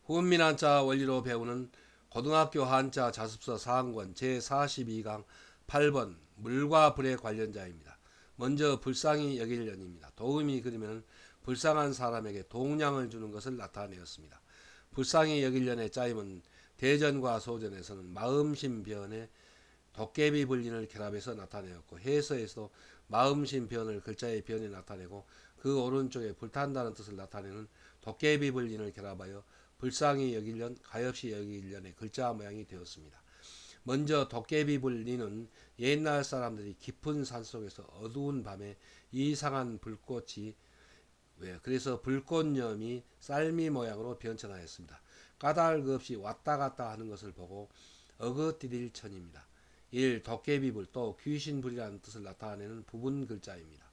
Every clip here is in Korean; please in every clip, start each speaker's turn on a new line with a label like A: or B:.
A: 훈민 한자 원리로 배우는 고등학교 한자 자습서 4학권 제42강 8번 물과 불의 관련자입니다. 먼저 불쌍히 여길 년입니다. 도움이 그리면 불쌍한 사람에게 동량을 주는 것을 나타내었습니다. 불쌍히 여길 년의 짜임은 대전과 소전에서는 마음심변에 도깨비 불린을 결합해서 나타내었고, 해서에서 마음심변을 글자의 변에 나타내고 그 오른쪽에 불탄다는 뜻을 나타내는 도깨비 불린을 결합하여 불쌍히 여길년, 가엾이 여길년의 글자 모양이 되었습니다. 먼저 도깨비 불리는 옛날 사람들이 깊은 산속에서 어두운 밤에 이상한 불꽃이, 그래서 불꽃염이 쌀미 모양으로 변천하였습니다. 까닭 없이 왔다 갔다 하는 것을 보고 어긋디딜 천입니다. 1. 도깨비불, 또 귀신불이라는 뜻을 나타내는 부분 글자입니다.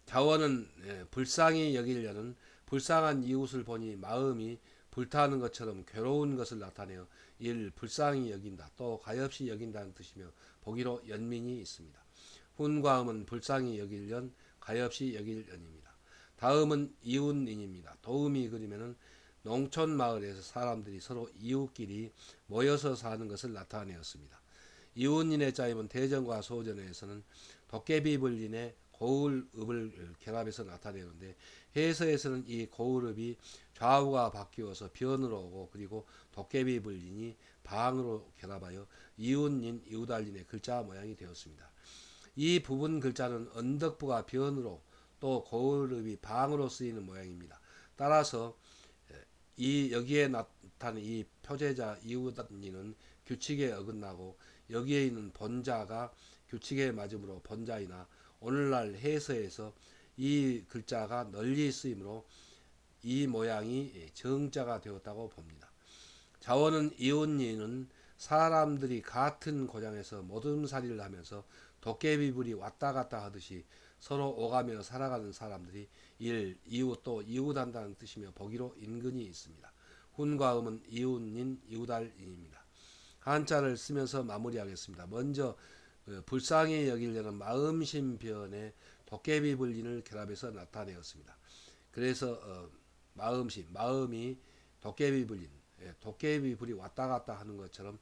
A: 자원은 불쌍히 여기려는 불쌍한 이웃을 보니 마음이 불타는 것처럼 괴로운 것을 나타내어 1. 불쌍히 여긴다, 또 가엾이 여긴다는 뜻이며 보기로 연민이 있습니다. 훈과음은 불쌍히 여길년, 가엾이 여길년입니다. 다음은 이웃인입니다. 도움이 그리면은 농촌 마을에서 사람들이 서로 이웃끼리 모여서 사는 것을 나타내었습니다. 이웃인의 짜임은 대전과 소전에서는 도깨비불린의 고을읍을 결합해서 나타내는데, 해서에서는 이 고을읍이 좌우가 바뀌어서 변으로 오고, 그리고 도깨비불린이 방으로 결합하여 이웃인, 이웃알린의 글자 모양이 되었습니다. 이 부분 글자는 언덕부가 변으로 또 고을읍이 방으로 쓰이는 모양입니다. 따라서 여기에 나타난 이 표제자 이웃인은 규칙에 어긋나고, 여기에 있는 본자가 규칙에 맞으므로 본자이나, 오늘날 해서에서 이 글자가 널리 쓰이므로 이 모양이 정자가 되었다고 봅니다. 자원은 이웃인은 사람들이 같은 고장에서 모둠살이를 하면서 도깨비불이 왔다 갔다 하듯이 서로 오가며 살아가는 사람들이 1. 이웃, 또 이웃한다는 뜻이며 보기로 인근이 있습니다. 훈과음은 이웃인, 이웃알인입니다. 한자를 쓰면서 마무리하겠습니다. 먼저 불쌍히 여기려는 마음심변에 도깨비불린을 결합해서 나타내었습니다. 그래서 마음심, 마음이 도깨비불린, 도깨비불이 왔다 갔다 하는 것처럼,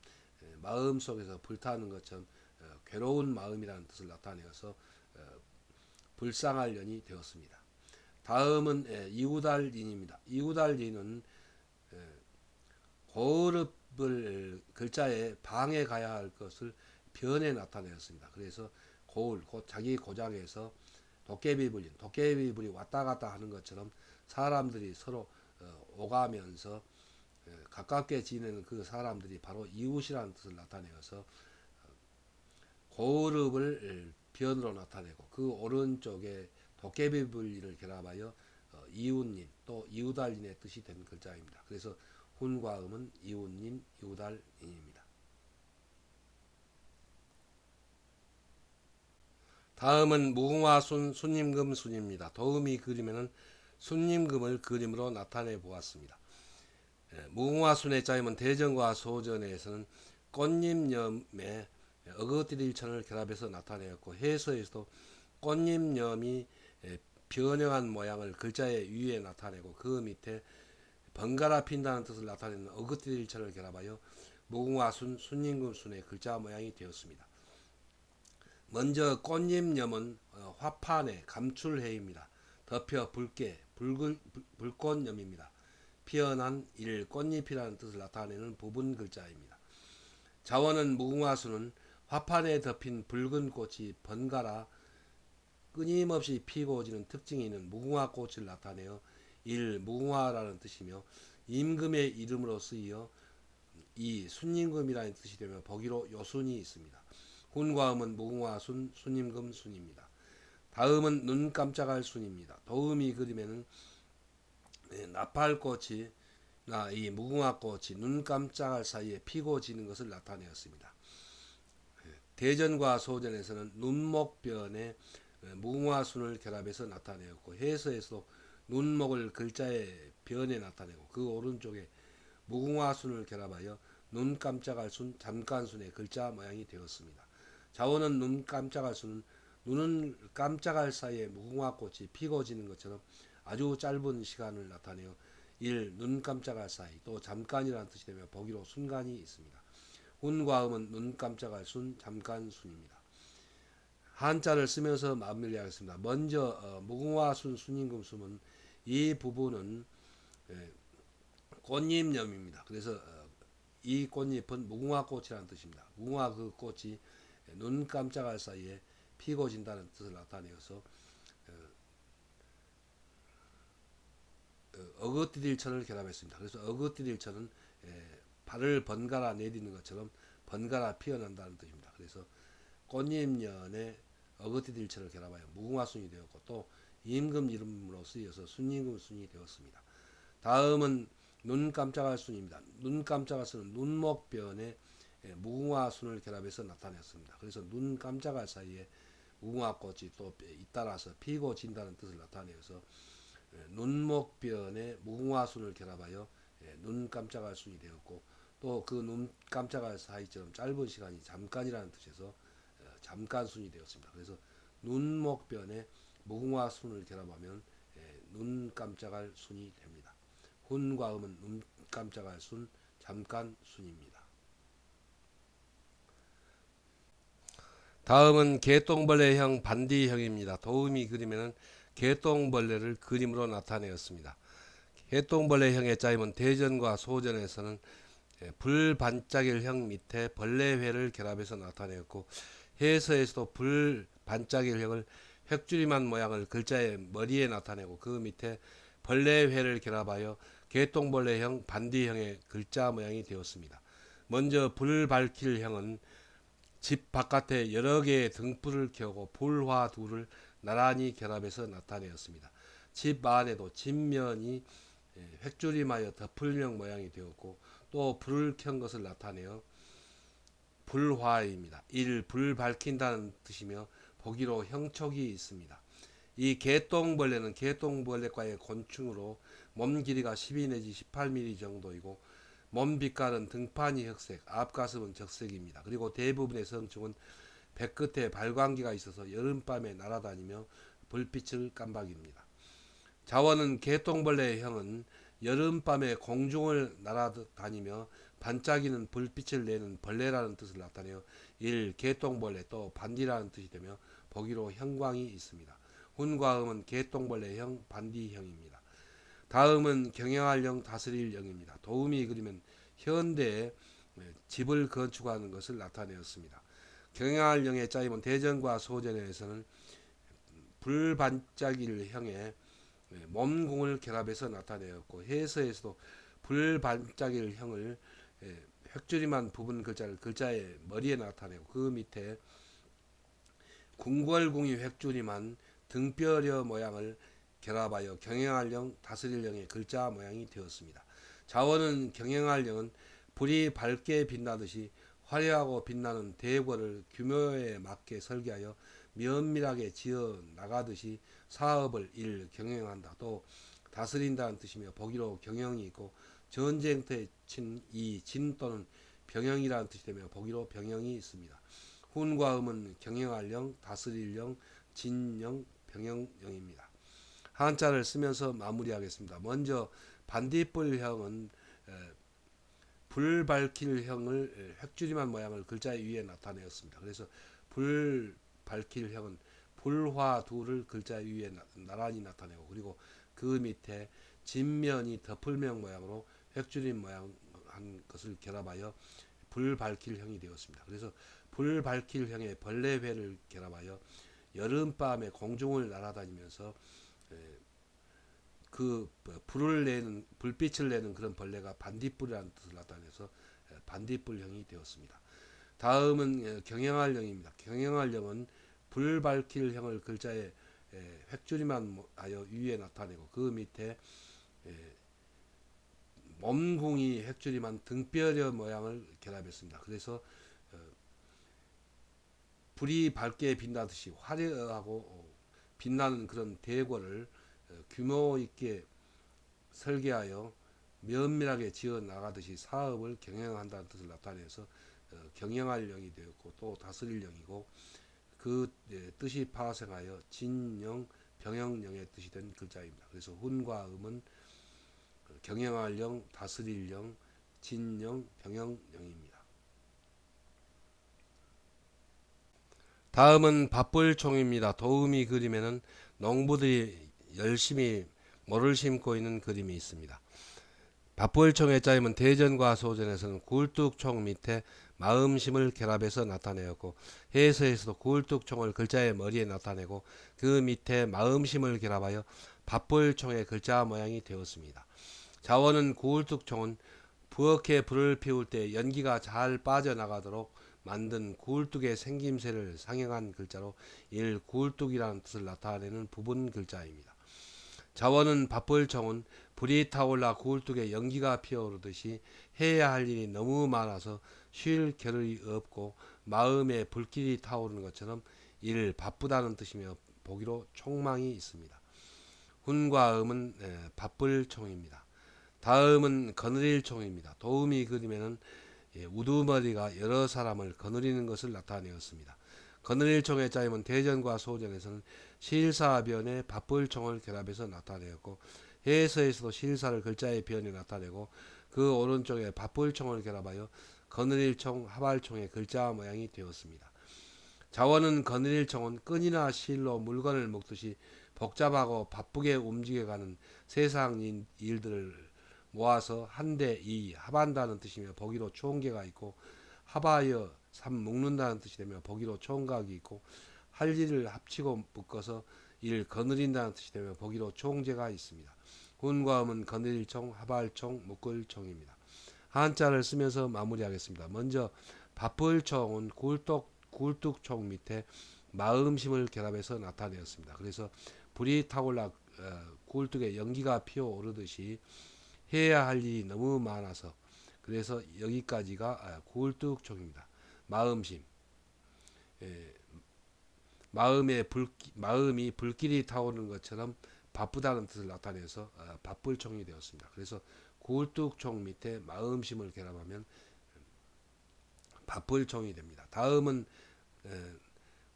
A: 마음 속에서 불타는 것처럼 괴로운 마음이라는 뜻을 나타내어서 불쌍할 년이 되었습니다. 다음은 이웃알린입니다. 이웃알린은 고을읍을 글자에 방에 가야 할 것을 변에 나타내었습니다. 그래서 고을, 곧 자기 고장에서 도깨비불린, 도깨비불이 왔다 갔다 하는 것처럼 사람들이 서로 오가면서 가깝게 지내는 그 사람들이 바로 이웃이라는 뜻을 나타내어서 고을읍을 변으로 나타내고, 그 오른쪽에 도깨비불린을 결합하여 이웃인, 또 이웃알린의 뜻이 된 글자입니다. 그래서 훈과음은 이웃인, 이웃알인입니다. 다음은 무궁화순, 순임금, 순입니다. 도움이 그리면은 순임금을 그림으로 나타내 보았습니다. 무궁화순의 짜임은 대전과 소전에서는 꽃잎염에 어거띠릴천을 결합해서 나타내었고, 해서에서도 꽃잎염이 변형한 모양을 글자의 위에 나타내고, 그 밑에 번갈아 핀다는 뜻을 나타내는 어거띠릴천을 결합하여 무궁화순, 순임금, 순의 글자 모양이 되었습니다. 먼저 꽃잎염은 화판에 감출해입니다. 덮여 붉게 불꽃염입니다. 피어난 꽃잎이라는 뜻을 나타내는 부분 글자입니다. 자원은 무궁화수는 화판에 덮인 붉은 꽃이 번갈아 끊임없이 피고 지는 특징이 있는 무궁화꽃을 나타내어 무궁화라는 뜻이며, 임금의 이름으로 쓰여 순임금이라는 뜻이 되며 보기로 요순이 있습니다. 훈과음은 무궁화순, 순임금, 순입니다. 다음은 눈 깜짝할 순입니다. 도움이 그림에는 나팔꽃이 이 무궁화꽃이 눈 깜짝할 사이에 피고 지는 것을 나타내었습니다. 대전과 소전에서는 눈목변에 무궁화순을 결합해서 나타내었고, 해서에서 눈목을 글자의 변에 나타내고, 그 오른쪽에 무궁화순을 결합하여 눈 깜짝할 순, 잠깐순의 글자 모양이 되었습니다. 자원은 눈 깜짝할 순은 눈은 깜짝할 사이에 무궁화꽃이 피고 지는 것처럼 아주 짧은 시간을 나타내어 1. 눈 깜짝할 사이. 또 잠깐이라는 뜻이 되며 보기로 순간이 있습니다. 훈과 음은 눈 깜짝할 순, 잠깐 순입니다. 한자를 쓰면서 마무리하겠습니다. 먼저 무궁화 순, 순임금 순은 이 부분은 꽃잎념입니다. 그래서 이 꽃잎은 무궁화 꽃이라는 뜻입니다. 무궁화 그 꽃이 눈 깜짝할 사이에 피고 진다는 뜻을 나타내어서 어긋디딜천을 결합했습니다. 그래서 어긋디딜천은 발을 번갈아 내딛는 것처럼 번갈아 피어난다는 뜻입니다. 그래서 꽃잎년에 어긋디딜천을 결합하여 무궁화순이 되었고 또 임금 이름으로 쓰여서 순임금 순이 되었습니다. 다음은 눈 깜짝할 순입니다. 눈 깜짝할 순은 눈목변에 무궁화순을 결합해서 나타냈습니다. 그래서 눈 깜짝할 사이에 무궁화꽃이 또 잇따라서 피고 진다는 뜻을 나타내어서 눈목변에 무궁화순을 결합하여 눈 깜짝할 순이 되었고 또 그 눈 깜짝할 사이처럼 짧은 시간이 잠깐이라는 뜻에서 잠깐순이 되었습니다. 그래서 눈목변에 무궁화순을 결합하면 눈 깜짝할 순이 됩니다. 훈과 음은 눈 깜짝할 순, 잠깐 순입니다. 다음은 개똥벌레형 반디형입니다. 도움이 그리면 개똥벌레를 그림으로 나타내었습니다. 개똥벌레형의 짜임은 대전과 소전에서는 불반짝일형 밑에 벌레회를 결합해서 나타내었고 해서에서도 불반짝일형을 획줄임한 모양을 글자의 머리에 나타내고 그 밑에 벌레회를 결합하여 개똥벌레형 반디형의 글자 모양이 되었습니다. 먼저 불밝힐형은 집 바깥에 여러 개의 등불을 켜고 불화 둘을 나란히 결합해서 나타내었습니다. 집 안에도 집면이 획줄임하여 덮을형 모양이 되었고 또 불을 켠 것을 나타내어 불화입니다. 1. 불 밝힌다는 뜻이며 보기로 형촉이 있습니다. 이 개똥벌레는 개똥벌레과의 곤충으로 몸 길이가 12 내지 18mm 정도이고 몸 빛깔은 등판이 흑색, 앞가슴은 적색입니다. 그리고 대부분의 성충은 배끝에 발광기가 있어서 여름밤에 날아다니며 불빛을 깜박입니다. 자원은 개똥벌레의 형은 여름밤에 공중을 날아다니며 반짝이는 불빛을 내는 벌레라는 뜻을 나타내어 1. 개똥벌레 또 반디라는 뜻이 되며 보기로 형광이 있습니다. 훈과 음은 개똥벌레형 반디형입니다. 다음은 경영할령 다스릴령입니다. 도움이 그리면 현대에 집을 건축하는 것을 나타내었습니다. 경영할령의 짜임은 대전과 소전에서는 불반짝일형의 몸공을 결합해서 나타내었고 해서에서도 불반짝일형을 획줄임한 부분 글자를 글자의 머리에 나타내고 그 밑에 궁궐궁이 획줄임한 등뼈려 모양을 결합하여 경영할령 다스릴령의 글자 모양이 되었습니다. 자원은 경영할령은 불이 밝게 빛나듯이 화려하고 빛나는 대궐을 규모에 맞게 설계하여 면밀하게 지어 나가듯이 사업을 경영한다. 또 다스린다는 뜻이며 보기로 경영이 있고 전쟁터에 친 이 진 또는 병영이라는 뜻이 되며 보기로 병영이 있습니다. 훈과 음은 경영할령, 다스릴령, 진령, 병영령입니다. 한자를 쓰면서 마무리하겠습니다. 먼저 반딧불형은 불 밝힐형을 획줄임한 모양을 글자 위에 나타내었습니다. 그래서 불 밝힐형은 불화 둘을 글자 위에 나란히 나타내고 그리고 그 밑에 진면이 덮을명 모양으로 획줄임 모양 한 것을 결합하여 불 밝힐형이 되었습니다. 그래서 불 밝힐형의 벌레회를 결합하여 여름밤에 공중을 날아다니면서 그 불을 내는 불빛을 내는 그런 벌레가 반딧불이라는 뜻을 나타내서 반딧불형이 되었습니다. 다음은 경영할령입니다. 경영할령은 불 밝힐형을 글자에 획줄임한 하여 위에 나타내고 그 밑에 몸궁이 획줄임한 등뼈려 모양을 결합했습니다. 그래서 불이 밝게 빛나듯이 화려하고 빛나는 그런 대궐을 규모 있게 설계하여 면밀하게 지어 나가듯이 사업을 경영한다는 뜻을 나타내서 경영할령이 되었고 또 다스릴령이고 그 뜻이 파생하여 진령, 병영령의 뜻이 된 글자입니다. 그래서 훈과 음은 경영할 영, 다스릴 영, 진영, 병영영입니다. 다음은 밥벌총입니다. 도우미 그림에는 농부들이 열심히 모를 심고 있는 그림이 있습니다. 밥벌총의 짜임은 대전과 소전에서는 굴뚝총 밑에 마음심을 결합해서 나타내었고, 해서에서도 굴뚝총을 글자의 머리에 나타내고 그 밑에 마음심을 결합하여 밥벌총의 글자 모양이 되었습니다. 자원은 굴뚝총은 부엌에 불을 피울 때 연기가 잘 빠져나가도록 만든 굴뚝의 생김새를 상형한 글자로 굴뚝이라는 뜻을 나타내는 부분 글자입니다. 자원은 밥벌총은 불이 타올라 굴뚝에 연기가 피어오르듯이 해야 할 일이 너무 많아서 쉴 겨를이 없고 마음에 불길이 타오르는 것처럼 바쁘다는 뜻이며 보기로 총망이 있습니다. 훈과 음은 밥벌총입니다. 다음은 거느릴총입니다. 도우미 그림에는 우두머리가 여러 사람을 거느리는 것을 나타내었습니다. 거느릴총의 짜임은 대전과 소전에서는 실사 변에 밥벌총을 결합해서 나타내었고, 해서에서도 실사를 글자의 변에 나타내고 그 오른쪽에 밥벌총을 결합하여 거느릴총, 하발총의 글자 모양이 되었습니다. 자원은 거느릴총은 끈이나 실로 물건을 묶듯이 복잡하고 바쁘게 움직여가는 세상 일들을 모아서 한데 합한다는 뜻이며 보기로 총계가 있고, 합하여 묶는다는 뜻이 되며 보기로 총각이 있고, 할 일을 합치고 묶어서 거느린다는 뜻이 되며 보기로 총재가 있습니다. 훈과 음은 거느릴총, 하발총, 묶을총입니다. 한자를 쓰면서 마무리하겠습니다. 먼저 밥벌총은 굴뚝총 밑에 마음심을 결합해서 나타내었습니다. 그래서 불이 타올라 굴뚝에 연기가 피어오르듯이 해야 할 일이 너무 많아서, 그래서 여기까지가 굴뚝총입니다. 마음심, 마음이 불길이 타오르는 것처럼 바쁘다는 뜻을 나타내서 밥벌총이 되었습니다. 그래서 굴뚝총 밑에 마음심을 결합하면 밥벌총이 됩니다. 다음은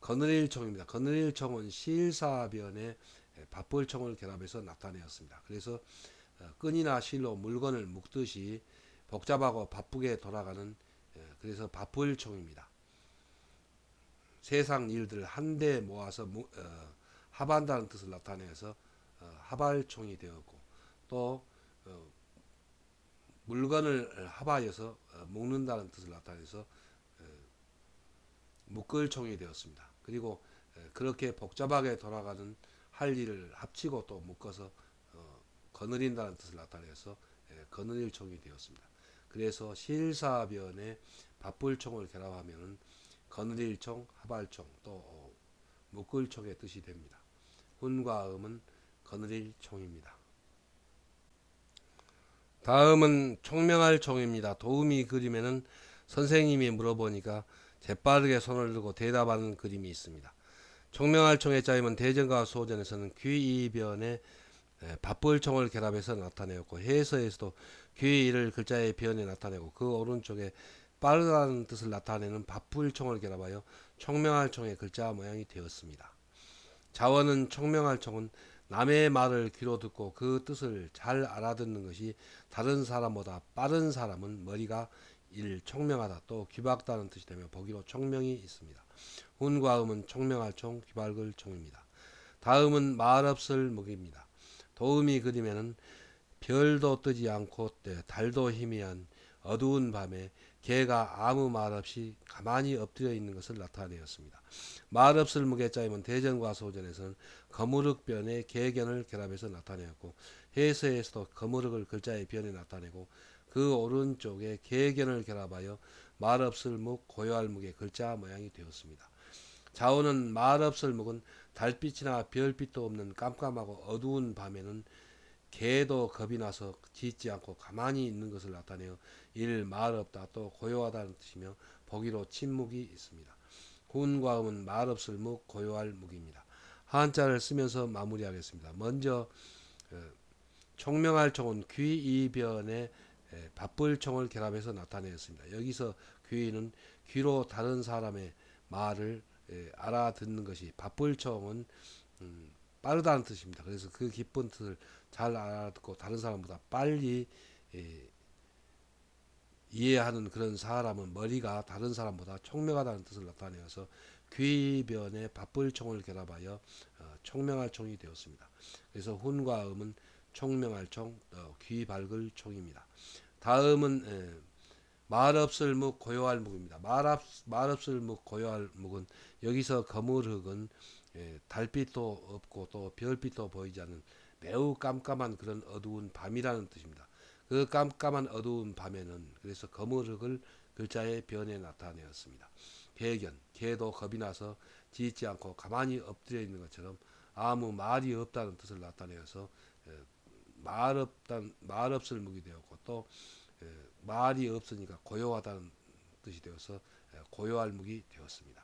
A: 거느릴총입니다. 거느릴총은 실사변에 밥벌총을 결합해서 나타내었습니다. 그래서 끈이나 실로 물건을 묶듯이 복잡하고 바쁘게 돌아가는, 그래서 밥벌총입니다. 세상 일들을 한데 모아서 합한다는 뜻을 나타내서 합할총이 되었고, 또 물건을 합하여서 묶는다는 뜻을 나타내서 묶을총이 되었습니다. 그리고 그렇게 복잡하게 돌아가는 할 일을 합치고 또 묶어서 거느린다는 뜻을 나타내서 거느릴총이 되었습니다. 그래서 실사변에 밥벌총을 결합하면 거느릴총, 하발총, 또 묶을총의 뜻이 됩니다. 훈과 음은 거느릴총입니다. 다음은 총명할 총입니다. 도우미 그림에는 선생님이 물어보니까 재빠르게 손을 들고 대답하는 그림이 있습니다. 총명할 총의 짜임은 대전과 소전에서는 귀이변에 밥벌총을 결합해서 나타내었고, 해서에서도 귀이를 글자의 변에 나타내고 그 오른쪽에 빠르다는 뜻을 나타내는 밥벌총을 결합하여 총명할 총의 글자 모양이 되었습니다. 자원은 총명할 총은 남의 말을 귀로 듣고 그 뜻을 잘 알아듣는 것이 다른 사람보다 빠른 사람은 머리가 총명하다, 또 귀박다는 뜻이 되며 보기로 총명이 있습니다. 훈과 음은 총명할 총, 귀박을 총입니다. 다음은 말없을 묵입니다. 도우미 그림에는 별도 뜨지 않고 달도 희미한 어두운 밤에 개가 아무 말 없이 가만히 엎드려 있는 것을 나타내었습니다. 말없을 묵의 짜임은 대전과 소전에서는 거무륵변에 개견을 결합해서 나타내었고, 해서에서도 거무륵을 글자의 변에 나타내고 그 오른쪽에 개견을 결합하여 말없을 묵, 고요할 묵의 글자 모양이 되었습니다. 자원은 말없을 묵은 달빛이나 별빛도 없는 깜깜하고 어두운 밤에는 개도 겁이 나서 짖지 않고 가만히 있는 것을 나타내어 말없다, 또 고요하다는 뜻이며 보기로 침묵이 있습니다. 훈과 음은 말없을 묵, 고요할 묵입니다. 한자를 쓰면서 마무리하겠습니다. 먼저 총명할 총은 귀이변에 밥벌총을 결합해서 나타내었습니다. 여기서 귀는 귀로 다른 사람의 말을 알아듣는 것이, 밥벌총은 빠르다는 뜻입니다. 그래서 그 깊은 뜻을 잘 알아듣고 다른 사람보다 빨리 이해하는 그런 사람은 머리가 다른 사람보다 총명하다는 뜻을 나타내어서 귀변에 바쁠 총을 결합하여 총명할 총이 되었습니다. 그래서 훈과 음은 총명할 총, 귀 밝을 총입니다. 다음은 말없을 묵 고요할 묵입니다. 말없을 묵 고요할 묵은 여기서 거물흙은 달빛도 없고 또 별빛도 보이지 않는 매우 깜깜한 그런 어두운 밤이라는 뜻입니다. 그 깜깜한 어두운 밤에는 그래서 거물흙을 글자의 변에 나타내었습니다. 개견, 개도 겁이 나서 짖지 않고 가만히 엎드려 있는 것처럼 아무 말이 없다는 뜻을 나타내어서 말 없을 묵이 되었고 또 말이 없으니까 고요하다는 뜻이 되어서 고요할 묵이 되었습니다.